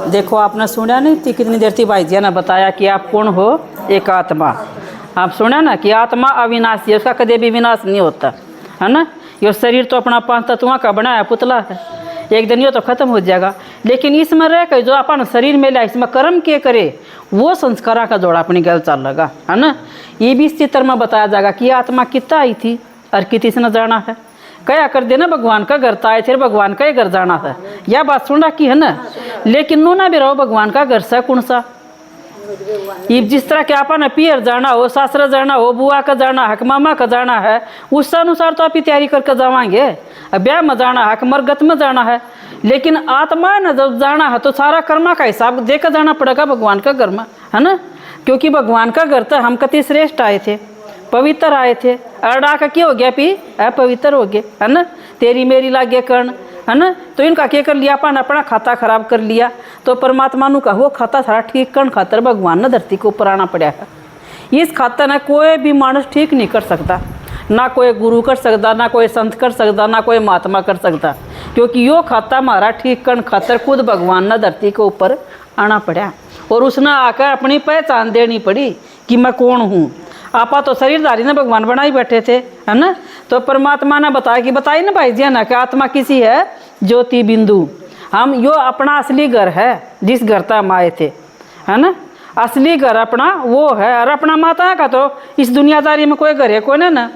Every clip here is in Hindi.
देखो आपने सुना नहीं थी कितनी देर थी भाई जी ने बताया कि आप कौन हो, एक आत्मा। आप सुना ना कि आत्मा अविनाशी है, उसका कभी भी विनाश नहीं होता, है ना। ये शरीर तो अपना 5 तत्वों का बना है, पुतला है, एक दिन ये तो खत्म हो जाएगा। लेकिन इसमें रह कर जो अपन शरीर में लाए, इसमें कर्म के करे, वो संस्कारा का जोड़ा अपनी गल चल लगा, है ना। ये भी इस चित्र में बताया जाएगा कि आत्मा कितना आई थी और किसी ने जाना है। क्या कर देना भगवान का घर आए थे, भगवान का ही घर जाना है, यह बात सुन रखी है ना। लेकिन नूना भी रहो भगवान का घर सा कौन सा। ये जिस तरह के अपन पियर जाना हो, सासरा जाना हो, बुआ का जाना है, मामा का जाना है, उस अनुसार तो आप ही तैयारी करके जावाएंगे। ब्याह में जाना है, मरगत में जाना है। लेकिन आत्मा ने जब जाना है तो सारा कर्मा का हिसाब देकर जाना पड़ेगा भगवान का घर में, है ना। क्योंकि भगवान का घर तो हम कति श्रेष्ठ आए थे, पवित्र आए थे। अड़ा का क्या हो गया पी, अपवित्र हो गए, है ना। तेरी मेरी लागे कर्ण, है ना। तो इनका क्या कर लिया, अपन अपना खाता खराब कर लिया। तो परमात्मा नु का वो खाता सारा ठीक करने खातर भगवान ने धरती को ऊपर आना पड़ा है। इस खातर ना कोई भी मानुष ठीक नहीं कर सकता, ना कोई गुरु कर सकता, ना कोई संत कर सकता, ना कोई महात्मा कर सकता। क्योंकि यो खाता हमारा ठीक करने खातर खुद भगवान ने धरती के ऊपर आना पड़ा। और उसने आकर अपनी पहचान देनी पड़ी कि मैं कौन हूँ। आपा तो शरीरधारी ने भगवान बनाई बैठे थे, है ना। तो परमात्मा ने बताया कि बताई ना भाई जी ना कि आत्मा किसी है ज्योति बिंदु। हम यो अपना असली घर है, जिस घर तक हम आए थे, है ना। असली घर अपना वो है। और अपना माता का तो इस दुनियादारी में कोई घर है कोई ना।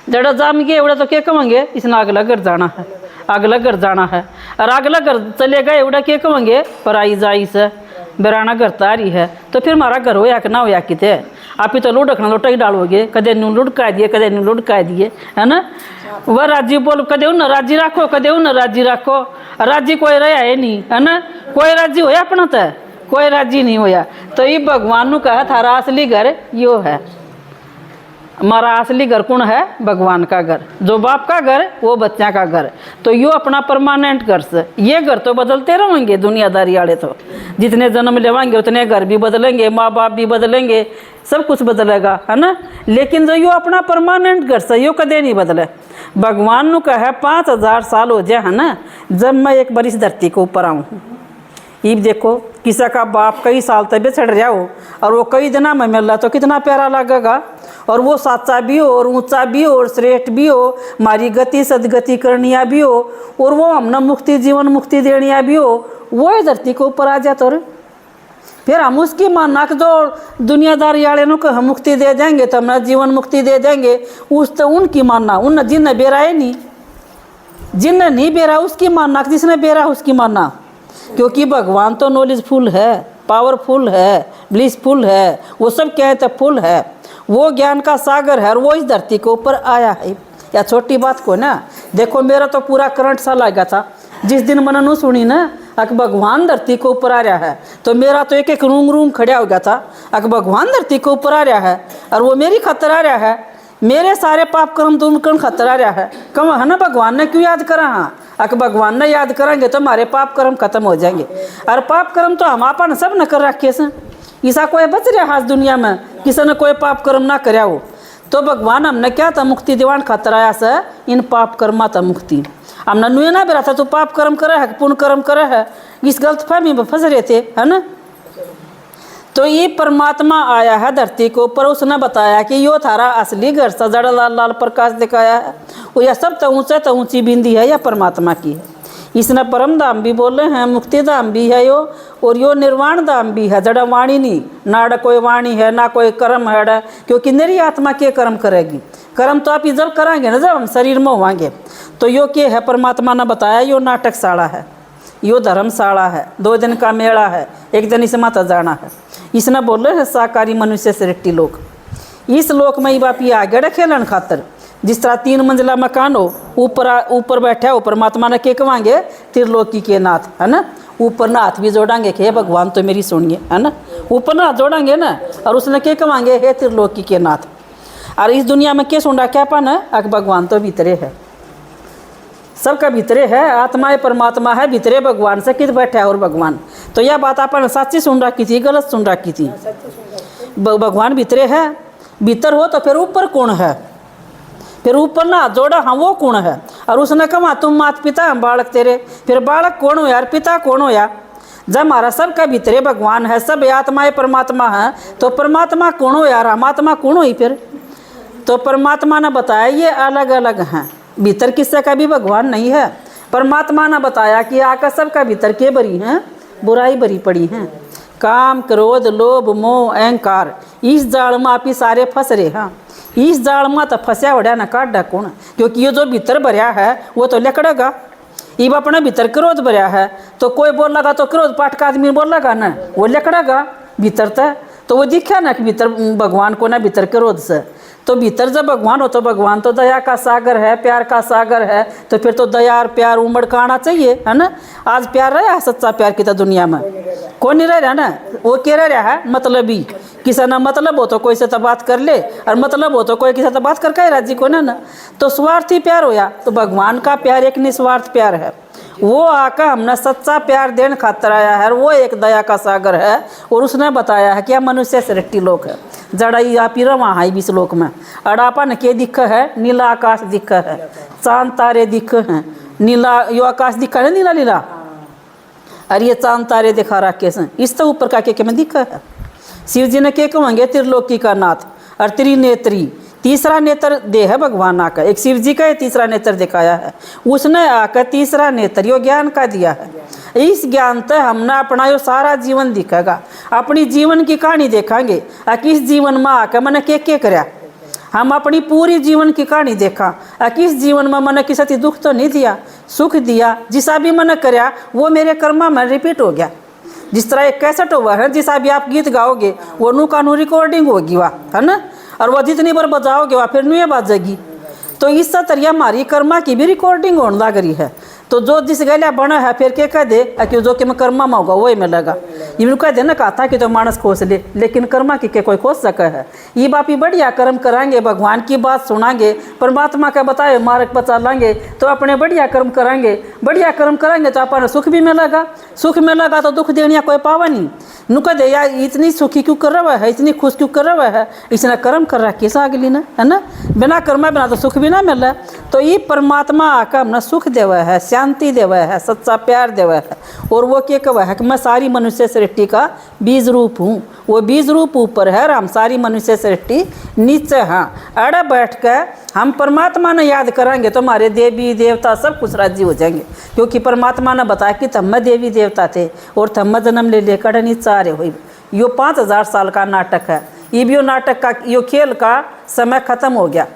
जड़ा जाम गए एवड़ा तो क्या कहेंगे, इसने अगला घर जाना है, अगला घर जाना है। और अगला घर चले गए एवड़ा क्या कहेंगे, पराई जाई से बेराना घर तारी है। तो फिर हमारा घर होया कि ना होया किते, आप ही तो लुढ़कना लुटा ही डालोगे, कदे नू लुढ़का दिए, कदे नू लुढ़का दिए, है ना। वह राजी बोल, कदे उन राजी रखो, कदे उन राजी रखो। राजी कोई रहा है नहीं, है ना। कोई राजी होया अपना तो, कोई राजी नहीं होया। तो ये भगवान ने कहा थारा असली घर यो है। हमारा असली घर कौन है, भगवान का घर। जो बाप का घर वो बच्चा का घर। तो यो अपना परमानेंट घर से। ये घर तो बदलते रहेंगे दुनियादारी वाले, तो जितने जन्म लेवाएंगे उतने घर भी बदलेंगे, माँ बाप भी बदलेंगे, सब कुछ बदलेगा, है ना। लेकिन जो यो अपना परमानेंट घर से यो कदे नहीं बदले। भगवान ने कहा 5000 साल हो जाए, है ना, जब मैं एक बार इस धरती को ऊपर आऊँ। ये देखो किसी का बाप कई साल तक बिछड़ रहा हो और वो कई दिना में मिल रहा तो कितना प्यारा लगेगा। और वो साचा भी हो और ऊंचा भी हो और श्रेष्ठ भी हो, हमारी गति सदगति करनिया भी हो, और वो हमने मुक्ति जीवन मुक्ति देनिया भी हो, वो धरती को ऊपर आ जाता। और फिर हम उसकी मानना कि जो दुनियादारी वाले को हम मुक्ति दे देंगे तो हमारा जीवन मुक्ति दे देंगे, उस तो उनकी मानना। उन जिनने बेरा है नहीं, जिनने नहीं बेरा उसकी मानना, जिसने बेरा उसकी मानना। क्योंकि भगवान तो नॉलेजफुल है, पावरफुल है, ब्लिसफुल है, वो सब क्या है तो फुल है। वो ज्ञान का सागर है और वो इस धरती के ऊपर आया है। या छोटी बात को ना देखो, मेरा तो पूरा करंट सा लगा था जिस दिन मैंने नू सुनी ना अक भगवान धरती को ऊपर आ रहा है। तो मेरा तो एक एक रूम रूम खड़ा हो गया था, अक भगवान धरती को ऊपर आ रहा है और वो मेरी खतर आ रहा है। मेरे सारे पाप कर्म तुम कौन खतर आ रहा है, कम है ना। भगवान ने क्यों याद करा, हाँ अक भगवान ने याद करेंगे तो हमारे पाप कर्म खत्म हो जाएंगे। और पाप कर्म तो हम आपन सब न कर रखे से, ऐसा कोई बच रहा हाथ दुनिया में किसी ने कोई पाप कर्म ना कराया हो। तो भगवान हमने क्या था मुक्ति दीवान खातर आया से इन पाप कर्मा था मुक्ति। हमने नुए ना बेरा था तो पाप कर्म करे है पुण्य कर्म करे है, इस गलत फहमी में फंस रहे थे, है ना। तो ये परमात्मा आया है धरती को ऊपर, उसने बताया कि यो थारा असली घर सजड़ा लाल लाल प्रकाश दिखाया है। वो यह सब तो ऊंची बिंदी है, यह परमात्मा की है। इसने परम धाम भी बोले हैं, मुक्ति धाम भी है यो, और यो निर्वाण धाम भी है। जड़ा वाणी नहीं, ना कोई वाणी है ना कोई कर्म है, क्योंकि मेरी आत्मा के कर्म करेगी। कर्म तो आप जब कराएंगे ना जब हम शरीर में होंगे। तो यो क्या है, परमात्मा ने बताया यो नाटकशाला है, यो धर्मशाला है, 2 दिन का मेला है, एक दिन इस माता जाना है। इसने बोले है साकारी मनुष्य सृष्टि लोक। इस लोक में बाप ये आगे खेलन खातर जिस तरह 3 मंजिला मकान हो, ऊपर बैठा हो परमात्मा ने के कहेंगे त्रिलोकी के नाथ, है ना। ऊपर ना हाथ भी जोड़ेंगे कि हे भगवान तो मेरी सुनिए, है ना। ऊपर ना हाथ जोड़ेंगे ना और उसने के कहेंगे हे त्रिलोकी के नाथ। और इस दुनिया में क्या सुन रहा क्या पान है, अक भगवान तो भीतरे है, सबका भीतरे है। आत्मा परमात्मा है, भीतरे भगवान से कित बैठा है और भगवान। तो यह बात अपन सच्ची सुन रखी थी, गलत सुन रखी थी। भगवान भीतरे है, भीतर हो तो फिर ऊपर कौन है, फिर ऊपर ना जोड़ा हाँ वो कौन है। और उसने कहा तुम माता पिता हम बालक तेरे, फिर बालक कौन हो यार, पिता कौन हो यार। जब हमारा सबका भीतरे भगवान है, सब आत्माएं परमात्मा है, तो परमात्मा कौन हो यार, हम आत्मा कौन हुई फिर? तो परमात्मा ने बताया ये अलग अलग हैं, भीतर किसी का भी भगवान नहीं है। परमात्मा ने बताया कि आका सबका भीतर के भरी हैं, बुराई भरी पड़ी हैं, काम क्रोध लोभ मोह अहंकार, इस जाल में आप ही सारे फंस रहे हैं। इस जाल में तो फंसा वड़ा न काट कौन, क्योंकि ये जो भीतर भरया है वो तो लकड़ेगा। इब अपने भीतर क्रोध भरया है तो कोई बोल लगा तो क्रोध पाठ का आदमी बोल लगा ना, वो लकड़ेगा भीतर तो वो दिखा ना कि भीतर भगवान को ना भीतर क्रोध से। तो भीतर जब भगवान हो तो भगवान तो दया का सागर है, प्यार का सागर है, तो फिर तो दया और प्यार उमड़ का आना चाहिए, है ना। आज प्यार रहा है, सच्चा प्यार की तो दुनिया में कौन नहीं रह रहा ना। वो क्या रह रहा है, मतलबी। किसी ना मतलब हो तो कोई से तो बात कर ले, और मतलब हो तो कोई किसी से बात करके राजी को ना। तो स्वार्थी प्यार होया, तो भगवान का प्यार एक निस्वार्थ प्यार है। वो आका हमने सच्चा प्यार देने खातर आया है, और वो एक दया का सागर है। और उसने बताया है कि मनुष्य सृष्टि लोक है, जड़ाई आप ही रवा है इस लोक में। अड़ापन के दिख है, नीला आकाश दिख है, चांद तारे दिख हैं, नीला यो आकाश दिखा है नीला नीला, और ये चांद तारे दिखा रखे हैं। इस तो ऊपर का के में दिखा है। शिव जी ने के कहेंगे त्रिलोकी का नाथ, और त्रिनेत्री, तीसरा नेत्र दे है भगवान आकर। एक शिव जी का ये तीसरा नेत्र दिखाया है, उसने आकर तीसरा नेत्र यो ज्ञान का दिया है। इस ज्ञान से हमने अपना यो सारा जीवन दिखेगा, अपनी जीवन की कहानी देखेंगे। किस जीवन में आकर मैंने के कराया, हम अपनी पूरी जीवन की कहानी देखा। किस जीवन में मैंने किसी दुख तो नहीं दिया, सुख दिया। जिसा भी मैंने कराया वो मेरे कर्मा में रिपीट हो गया। जिस तरह एक कैसेट हुआ है, जिसा भी आप गीत गाओगे वो नू का नू रिकॉर्डिंग होगी वह, है ना। और वह जितनी बार बजाओगे वह फिर नुए बाजेगी। तो इस तरह हमारी कर्मा की भी रिकॉर्डिंग होने लग रही है। तो जो जिस गलिया बना है फिर क्या कह दे कि जो कि मैं कर्मा में होगा वही मिलेगा। ये कह दे ना कहा था कि तो मानस खोस ले, लेकिन कर्मा की कोई खोस सका है। ये बाप ही बढ़िया कर्म कराएंगे, भगवान की बात सुनाएंगे, परमात्मा का बताए मार्ग पर चलेंगे, तो अपने बढ़िया कर्म कराएंगे। बढ़िया कर्म कराएंगे तो अपना सुख भी मिलेगा, सुख मिलेगा तो दुख देनिया कोई पावा नहीं। नुका दे यार इतनी सुखी क्यों कर रहा है, इतनी खुश क्यों कर रहा है, इसने कर्म कर रहा है किस आगली ना, है ना। बिना कर्मा बिना तो सुख भी ना मिल रहा। तो ये परमात्मा आकर हमने सुख देवा है, शांति देवा है, सच्चा प्यार देवा है। और वो क्या कहा है कि मैं सारी मनुष्य सृष्टि का बीज रूप हूँ। वो बीज रूप ऊपर है और हम सारी मनुष्य सृष्टि नीचे हैं। अड़ा बैठ कर हम परमात्मा ने याद करेंगे तो हमारे देवी देवता सब कुछ राजी हो जाएंगे। क्योंकि परमात्मा ने बताया कि तम देवी देवता थे और तम जन्म ले लेकर नीचे आ रहे हुई। यो 5000 साल का नाटक है। ये भी नाटक का यो खेल का समय खत्म हो गया।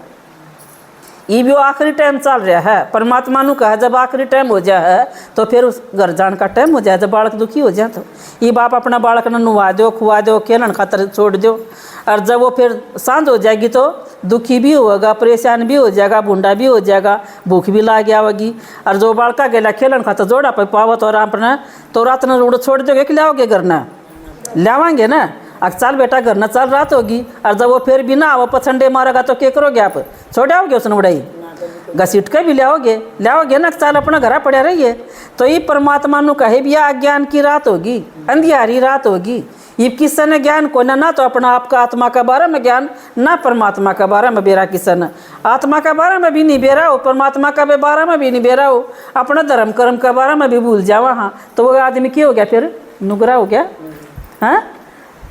ये भी आखिरी टाइम चल रहा है। परमात्मा ने कहा जब आखिरी टाइम हो जाए है तो फिर उस घर जान का टाइम हो जाए। जब बालक दुखी हो जाए तो ये बाप अपना बालक ने नुवा दो, खुआ दो, खेलन खातर छोड़ दो। और जब वो फिर सांझ हो जाएगी तो दुखी भी होगा, परेशान भी हो जाएगा, बूढ़ा भी हो जाएगा, भूख भी लाग आवेगी। और जो बालका गेला खेलन खातर जोड़ा पर पावत और अपना तो रात ने रोड छोड़ दोगे कि लाओगे घर ना, लावाएंगे ना। अब चल बेटा घर न चल रात होगी। और जब वो फिर भी ना वो पछंडे मारेगा तो क्या करोगे आप, छोड़ आओगे उसने उड़ाई घसीट के भी लाओगे ना, चल अपना घर पड़े रहिए। तो ये परमात्मा नु कहे भी अज्ञान की रात होगी, अंधियारी रात होगी। ये किसी ने ज्ञान को ना तो अपना आपका आत्मा के बारे में ज्ञान, ना परमात्मा के बारे में बेरा। किसी ने आत्मा के बारे में भी नहीं बेरा हो, परमात्मा के बारे में भी नहीं बेरा हो, अपना धर्म कर्म के बारे में भी भूल जावा। हाँ तो वो आदमी क्या हो गया फिर, नुगरा हो गया। हाँ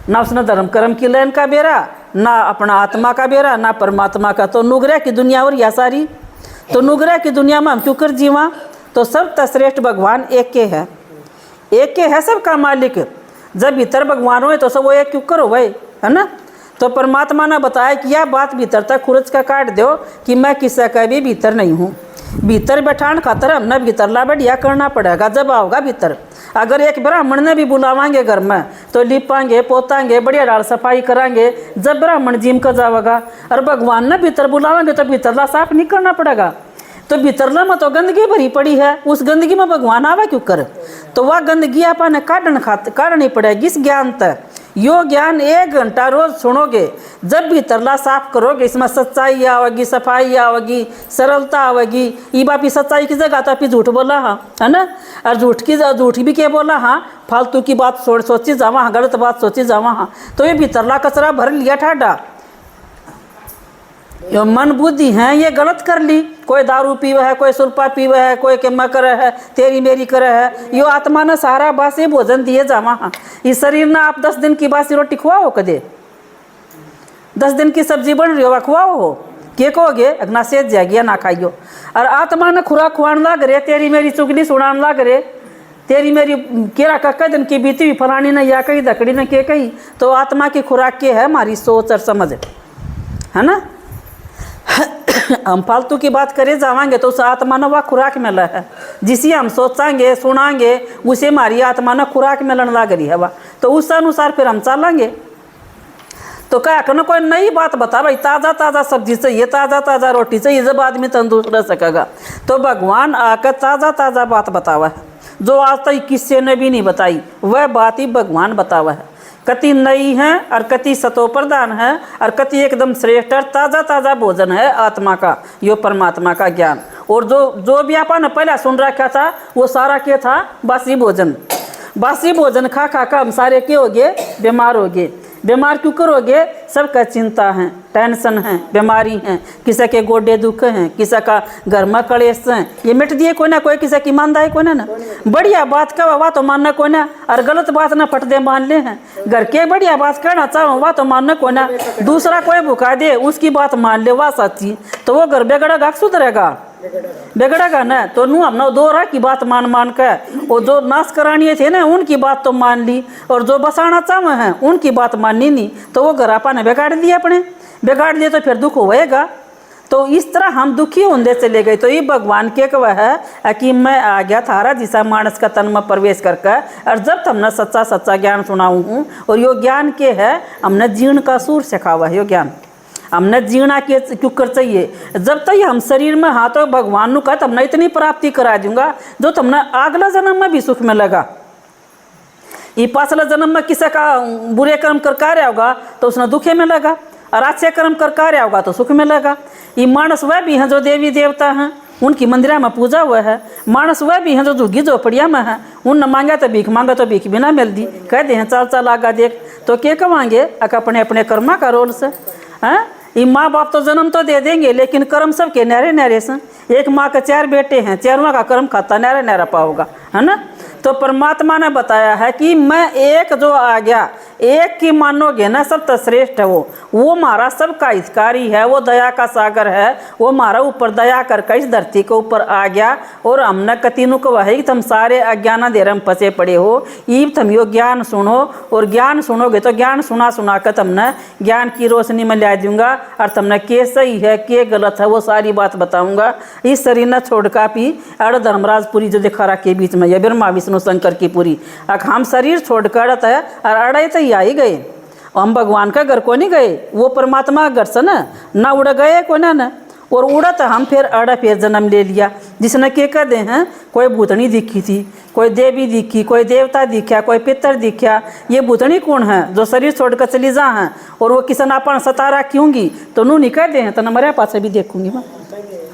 ना उसने धर्म कर्म की लेन का बेरा, ना अपना आत्मा का बेरा, ना परमात्मा का। तो नुगरा की दुनिया और या सारी। तो नुगरा की दुनिया में हम क्यों कर जीवा। तो सब श्रेष्ठ भगवान एक के है, एक के है सबका मालिक। जब भीतर भगवान हो तो सब वो एक क्यों करो भाई, है ना। तो परमात्मा ने बताया कि यह बात भीतर तक खुरच का काट दो कि मैं किसी का भी भीतर नहीं हूँ। भीतर बैठान खातर हमने भीतरला बढ़िया करना पड़ेगा। जब आओगा भीतर, अगर एक ब्राह्मण ने भी बुलावाएंगे घर में तो लिपाएंगे पोतांगे, बढ़िया डाल सफाई कराएंगे। जब ब्राह्मण जिम का जाएगा और भगवान ने भीतर बुलावेंगे तो भीतरला साफ नहीं करना पड़ेगा। तो भीतरला में तो गंदगी भरी पड़ी है, उस गंदगी में भगवान आवे क्यों कर। तो वह गंदगी अपन काटनी पड़ेगी इस ज्ञान तक। यो ज्ञान 1 घंटा रोज सुनोगे, जब भीतरला साफ करोगे इसमें सच्चाई आवेगी, सफाई आवेगी, सरलता आवेगी। ये बापी सच्चाई की जगह तो आप झूठ बोला हाँ, है ना। और झूठ भी क्या बोला हाँ, फालतू की बात सोची जावा हाँ, गलत बात सोची जावा हाँ। तो ये भीतरला कचरा भर लिया ठाडा। यो मन बुद्धि है ये गलत कर ली, कोई दारू पीवे है, कोई सुल्पा पीवे है, कोई केमा करे है, तेरी मेरी करे है। यो आत्मा ने सारा बासी भोजन दिए जावा। इस शरीर ने आप 10 दिन की बासी रोटी खुआओ कदे, 10 दिन की सब्जी बन रही हो खुआओ हो, के कहोगे अगना सेज जाएगी ना खाइयो। और आत्मा ने खुराक खुआन लाग रे, तेरी मेरी चुगली सुनान लाग रे, तेरी मेरी केरा कक्का दिन की बीती हुई फलानी ने या कही दकड़ी ने के कही। तो आत्मा की खुराक के है हमारी सोच और समझ, है ना। हम फालतू की बात करे जावांगे तो उस आत्मा ने वह खुराक मिला है, जिसे हम सोचांगे सुनांगे उसे हमारी आत्मा ने खुराक मिलन लग रही है वह, तो उस अनुसार फिर हम चलेंगे। तो क्या करना, कोई नई बात बता भाई, ताज़ा ताज़ा सब्जी चाहिए, ताज़ा ताज़ा रोटी चाहिए, जब आदमी तंदुरुस्त रह सकेगा। तो भगवान आकर ताज़ा ताज़ा बात बतावा है, जो आज तक किसी ने भी नहीं बताई, वह बात ही भगवान बतावा है। कति नई है और कति सतो प्रधान है और कति एकदम श्रेष्ठ और ताज़ा ताज़ा भोजन है आत्मा का, यो परमात्मा का ज्ञान। और जो भी आपने पहले सुन रखा था वो सारा क्या था, बासी भोजन। बासी भोजन खा खा कर हम सारे क्या हो गए, बीमार हो गए। बीमार क्यों करोगे, सबका चिंता है, टेंशन है, बीमारी है, किसी के गोडे दुख हैं, किसी का घर में कलेश है, ये मिट दिए कोई ना कोई, किसी की मानदा है कोई ना। बढ़िया बात का वह तो मानना कोई ना, और गलत बात ना फट दे मान ले हैं। घर के बढ़िया बात कहना चाहो वह तो मानना कोई ना, दूसरा कोई भुका दे उसकी बात मान ले वह सच्ची, तो वो घर बिगड़ेगा सुधरेगा, बिगड़ेगा ना। तो नू हमने दो राह की बात मान मान कर, और जो नाश करानी थे ना उनकी बात तो मान ली, और जो बसाना चाहे हैं उनकी बात माननी नहीं, तो वो घर आपा ने बिगाड़ दिया, अपने बिगाड़ दिए तो फिर दुख होएगा। तो इस तरह हम दुखी होंदे चले गए। तो ये भगवान के कह है कि मैं आ गया थारा जिसा मानस का तन में प्रवेश करके, और जब हमने सच्चा सच्चा ज्ञान सुनाऊँ हूँ, और यो ज्ञान के है हमने जीर्ण का सूर सिखावा है। यो ज्ञान हमने जीना के क्यों कर चाहिए, जब तक हम शरीर में हाँ तो भगवान ने कहा तुमने इतनी प्राप्ति करा दूंगा जो तुमने अगला जन्म में भी सुख मिलेगा। ये पाछला जन्म में किसी का बुरे कर्म कर कार्य होगा तो उसने दुखे मिलेगा, और अच्छे कर्म कर कार्य होगा तो सुख मिलेगा। ये मानस वह भी हैं जो देवी देवता हैं, उनकी मंदिरा में पूजा हुआ है। मानस वह भी हैं जो झुग्गी झोपड़िया में है, उन मांगा तो भीख मांगा तो भीख भी ना मिल दी, कह दे हैं चाल चाल आगा देख, तो क्या कमाएंगे अपने अपने कर्मा का रोल से। हैं ये माँ बाप तो जन्म तो दे देंगे, लेकिन कर्म सबके न्यारे न्यारे से। एक माँ के 4 बेटे हैं, चारों का कर्म खाता न्यारा न्यारा पाओगा, है ना। तो परमात्मा ने बताया है कि मैं एक जो आ गया, एक की मानोगे ना सब तो श्रेष्ठ है वो हमारा सबका हितकारी है, वो दया का सागर है, वो हमारा ऊपर दया करके इस धरती के ऊपर आ गया। और हमने कतीनों को वही तुम सारे अज्ञान देर में फंसे पड़े हो, ये तुम यो ज्ञान सुनो, और ज्ञान सुनोगे तो ज्ञान सुना सुना कर तुमने ज्ञान की रोशनी में ला दूंगा, और तुमने के सही है के गलत है वो सारी बात बताऊंगा। इस शरीर ने छोड़ का पी अड़ धर्मराजपुरी जो दिखा रहा के बीच में, यह ब्रह्मा विष्णु शंकर की पूरी हम शरीर छोड़कर है और अड़े तो ही गए, हम भगवान का घर को नहीं गए, वो परमात्मा घर से ना उड़ गए को ना, और उड़ा तो हम फिर अड़ा फिर जन्म ले लिया। जिसने के कह दे हैं कोई भूतनी दिखी थी, कोई देवी दिखी, कोई देवता दिखा, कोई पितर दिखा। ये भूतनी कौन है जो शरीर छोड़कर चली जा हैं, और वो किसन अपन सतारा क्योंगी, तो नू निकल दे हैं तो न मरे पास भी देखूंगी मैं,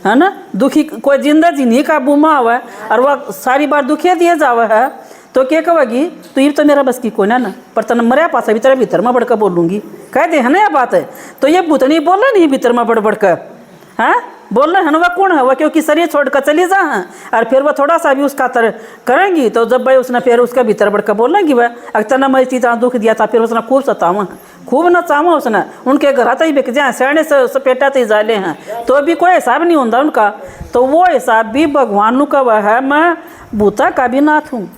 है ना। दुखी कोई जिंदा जी नहीं काबू में आवा है, और वह सारी बार दुखिया दिए जावा है, तो क्या कहेगी तो ये तो मेरा बस की कोई ना, पर तन मरिया पास भी तेरे भीतर में बढ़कर बोलूँगी, कह दे है ना। यह बात है तो ये भूतनी बोल रहे नहीं भीतर में बढ़ बढ़कर, हैं बोल रहे हैं ना। वह कौन है, वह क्योंकि शरीर छोड़कर चली जा हैं, और फिर वह थोड़ा सा भी उसका तर करेंगी, तो जब भाई उसने फिर उसका भीतर बढ़कर बोलेंगी वह अक्तर न मैं इतना दुख दिया था, फिर उसने खूब सतावा है, खूब न चावा उसने, उनके घर आते ही बिक जाए, सैने से सपेटा तो जाले हैं, तो भी कोई हिसाब नहीं होता उनका। तो वो हिसाब भी भगवान का वह है, मैं भूता का भी नाथ हूँ,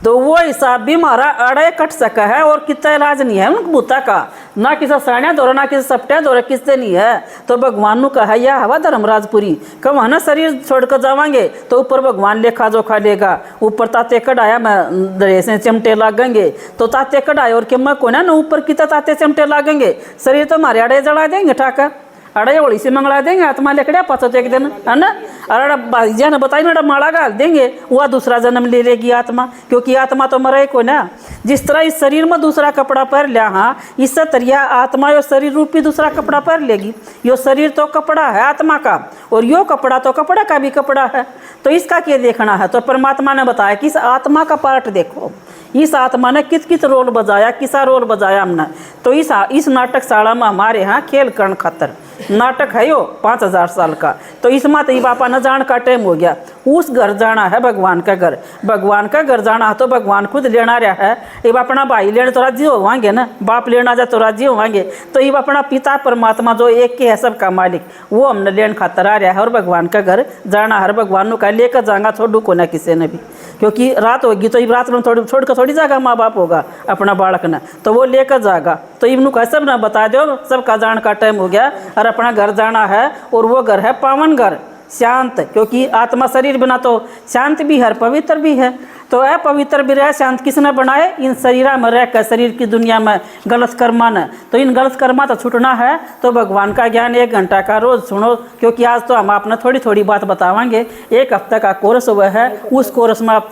तो वो हिसाब भी हमारा अड़े कट सका है, और कितना इलाज नहीं है उन भूता का, ना किसी साड़िया दौरा ना किसी सपटा दौरा किससे नहीं है। तो भगवान नु कहा यह हवा धर्मराजपुरी कब है ना, शरीर छोड़कर जावांगे तो ऊपर भगवान लेखा जोखा लेगा, ऊपर ताते कढ़ाया मैं दरे से चिमटे लागेंगे, तो ताते कढ़ाए और कि मैं को ना ऊपर कितना ताते चिमटे लागेंगे, शरीर तो हमारे अड़े जड़ा देंगे ठाकर, अड़े होली से मंगला देंगे, आत्मा लेकर पाचो एक दिन, है ना। अरे भाईजा ने बताई ना माड़ा गाल देंगे, वह दूसरा जन्म ले लेगी आत्मा, क्योंकि आत्मा तो मरे को ना। जिस तरह इस शरीर में दूसरा कपड़ा पहन लिया, हाँ इस तरह आत्मा यो शरीर रूपी दूसरा कपड़ा पहन लेगी। यो शरीर तो कपड़ा है आत्मा का, और यो कपड़ा तो कपड़ा का भी कपड़ा है, तो इसका क्या देखना है। तो परमात्मा ने बताया कि इस आत्मा का पार्ट देखो, इस आत्मा ने किस किस रोल बजाया, किसा रोल बजाया हमने। तो इस नाटक शाला में हमारे यहाँ खेल कर्ण खतर नाटक है यो 5000 साल का। तो इसमें तो बापा न जान का टाइम हो गया। उस घर जाना है भगवान का घर, भगवान का घर जाना है तो भगवान खुद लेना रहा है। अब अपना भाई लेने तो राजी होवांगे ना, बाप लेना जा तो राजी होवांगे। तो ये अपना पिता परमात्मा जो एक के है सबका मालिक, वो हमने लेन खातर आ रहा है और भगवान का घर जाना है। भगवान ने कहा लेकर जाऊंगा छोड़ू को ना किसी ने भी, क्योंकि रात होगी तो रात में छोड़ कर थोड़ी जाएगा माँ बाप होगा अपना बालक ने, तो वो लेकर जाएगा। तो इब्नू कहा सब ना बता दो सबका जान का टाइम हो गया और अपना घर जाना है। और वो घर है पावन घर, शांत, क्योंकि आत्मा शरीर बिना तो शांत भी है पवित्र भी है। तो अपवित्र भी रह शांत किसने बनाए? इन शरीरा में रहकर शरीर की दुनिया में गलत कर्मा ने। तो इन गलत कर्मा तो छूटना है तो भगवान का ज्ञान 1 घंटा का रोज सुनो, क्योंकि आज तो हम आपने थोड़ी थोड़ी बात बतावांगे। 1 हफ्ते का कोर्स हुआ है, उस कोर्स में आप